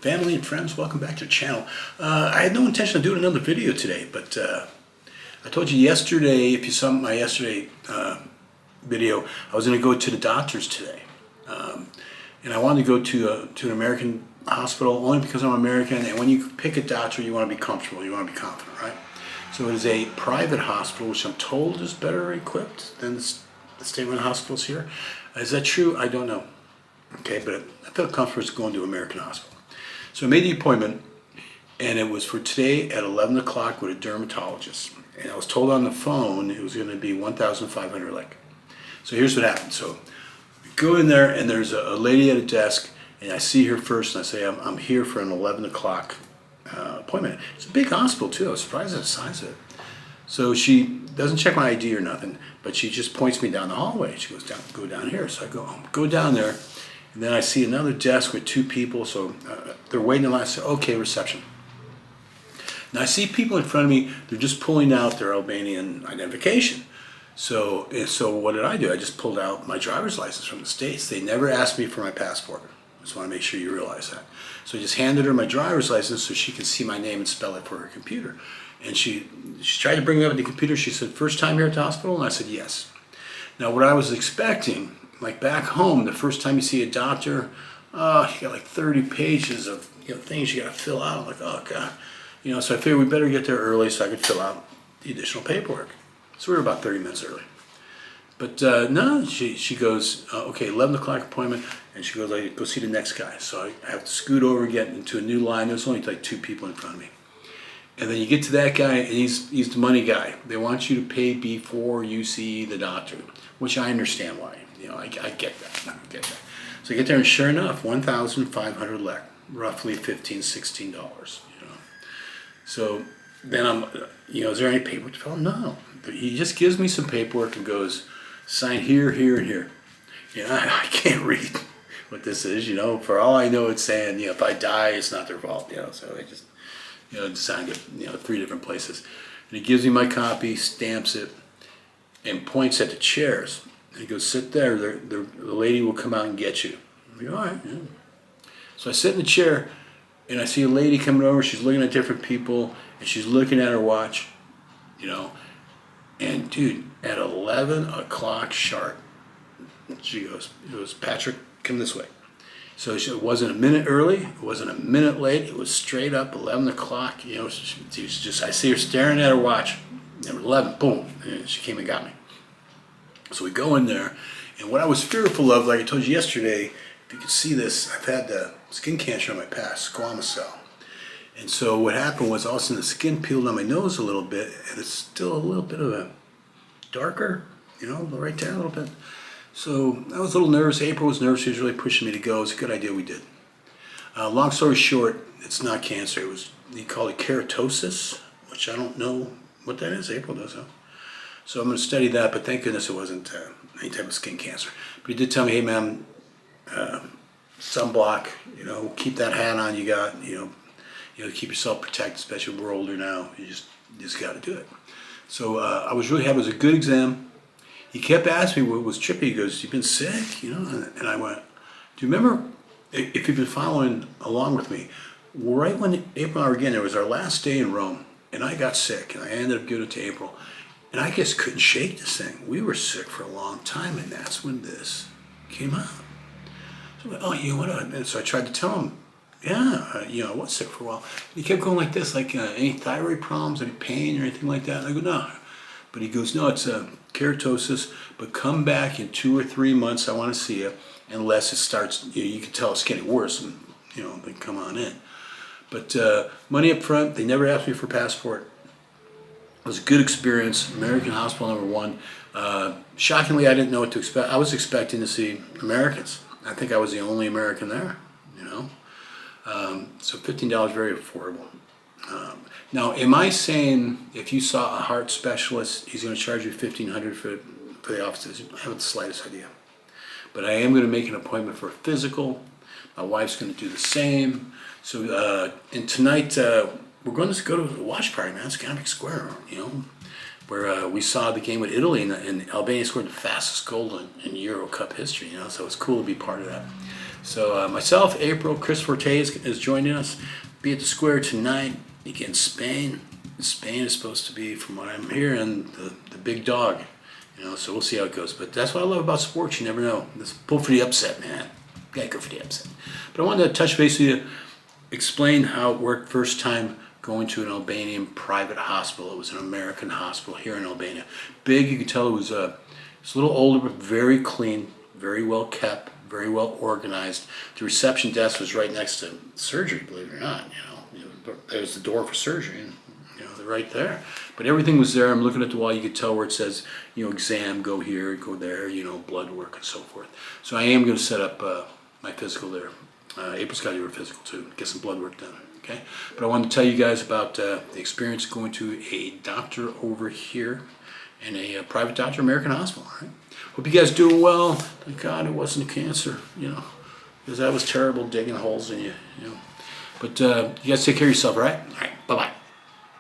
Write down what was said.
Family and friends, welcome back to the channel. I had no intention of doing another video today, but I told you yesterday, if you saw my yesterday video, I was going to go to the doctor's today. And I wanted to go to an American hospital only because I'm American, and when you pick a doctor, you want to be comfortable, you want to be confident, right? So it is a private hospital, which I'm told is better equipped than the state-run hospitals here. Is that true? I don't know. Okay, but I felt comfortable going to an American hospital. So I made the appointment, and it was for today at 11 o'clock with a dermatologist. And I was told on the phone it was going to be 1,500 lek. So here's what happened. So we go in there, and there's a lady at a desk, and I see her first, and I say, I'm here for an 11 o'clock appointment. It's a big hospital, too. I was surprised at the size of it. So she doesn't check my ID or nothing, but she just points me down the hallway. She goes, go down here. So I go down there. And then I see another desk with two people, so they're waiting in line. I say, okay, reception. Now I see people in front of me, they're just pulling out their Albanian identification. So what did I do? I just pulled out my driver's license from the States. They never asked me for my passport. I just want to make sure you realize that. So I just handed her my driver's license so she could see my name and spell it for her computer. And she tried to bring me up at the computer. She said, first time here at the hospital? And I said, yes. Now what I was expecting, like back home, the first time you see a doctor, you got like 30 pages of things you got to fill out. I'm like, oh God, So I figured we better get there early so I could fill out the additional paperwork. So we were about 30 minutes early. But no, she goes, okay, 11 o'clock appointment, and she goes, go see the next guy. So I have to scoot over and get into a new line. There's only like two people in front of me. And then you get to that guy, and he's the money guy. They want you to pay before you see the doctor, which I understand why. I get that. So I get there, and sure enough, 1,500 lek, roughly $15, $16. So then I'm, is there any paperwork to fill out? No. He just gives me some paperwork and goes, sign here, here, and here. I can't read what this is. For all I know, it's saying, if I die, it's not their fault. So I just, signed it, 3 different places. And he gives me my copy, stamps it, and points at the chairs. He goes, sit there, the lady will come out and get you. I'm like, all right. Yeah. So I sit in the chair, and I see a lady coming over. She's looking at different people, and she's looking at her watch, And, dude, at 11 o'clock sharp, she goes, Patrick, come this way. So it wasn't a minute early, it wasn't a minute late, it was straight up 11 o'clock. She was just, I see her staring at her watch, and 11, boom, and she came and got me. So we go in there, and what I was fearful of, like I told you yesterday, if you could see this, I've had skin cancer in my past, squamous cell. And so what happened was all of a sudden the skin peeled on my nose a little bit, and it's still a little bit of a darker, right there a little bit. So I was a little nervous. April was nervous. She was really pushing me to go. It's a good idea we did. Long story short, it's not cancer. It was, they call it keratosis, which I don't know what that is. April does, though. So I'm going to study that, but thank goodness it wasn't any type of skin cancer. But he did tell me, hey, man, sunblock, keep that hat on you got, keep yourself protected, especially we're older now. You just got to do it. So I was really happy. It was a good exam. He kept asking me what was trippy. He goes, you've been sick, And I went, do you remember, if you've been following along with me, right when April and I were again, it was our last day in Rome, and I got sick, and I ended up giving it to April. And I just couldn't shake this thing. We were sick for a long time, and that's when this came out. So I'm like, what? And so I tried to tell him, I was sick for a while. And he kept going like this, like any thyroid problems, any pain or anything like that. And I go, no. But he goes, no, it's a keratosis, but come back in 2 or 3 months. I want to see you, unless it starts, you can tell it's getting worse, and then come on in. But money up front, they never asked me for a passport. It was a good experience. American hospital #1. Shockingly, I didn't know what to expect. I was expecting to see Americans. I think I was the only American there, So $15, very affordable. Now, am I saying if you saw a heart specialist, he's going to charge you $1,500 for the offices? I haven't the slightest idea. But I am going to make an appointment for a physical. My wife's going to do the same. So, and tonight, we're going to go to the watch party, man. It's Economic Square, where we saw the game with Italy, and Albania scored the fastest goal in Euro Cup history, So it's cool to be part of that. So myself, April, Chris Forte is joining us. Be at the Square tonight against Spain. Spain is supposed to be, from what I'm hearing, the big dog. So we'll see how it goes. But that's what I love about sports. You never know. Let's pull for the upset, man. Gotta go for the upset. But I wanted to touch base with you, explain how it worked first time going to an Albanian private hospital. It was an American hospital here in Albania. Big, you could tell it was it's a little older, but very clean, very well kept, very well organized. The reception desk was right next to surgery, believe it or not. There's the door for surgery, and they're right there. But everything was there. I'm looking at the wall. You could tell where it says, exam, go here, go there, blood work and so forth. So I am going to set up my physical there. April's got to do her physical too, get some blood work done. Okay, but I wanted to tell you guys about the experience going to a doctor over here in a private doctor, American hospital. All right? Hope you guys doing well. Thank God it wasn't cancer, because that was terrible digging holes in you. But you guys take care of yourself, all right? All right, bye-bye.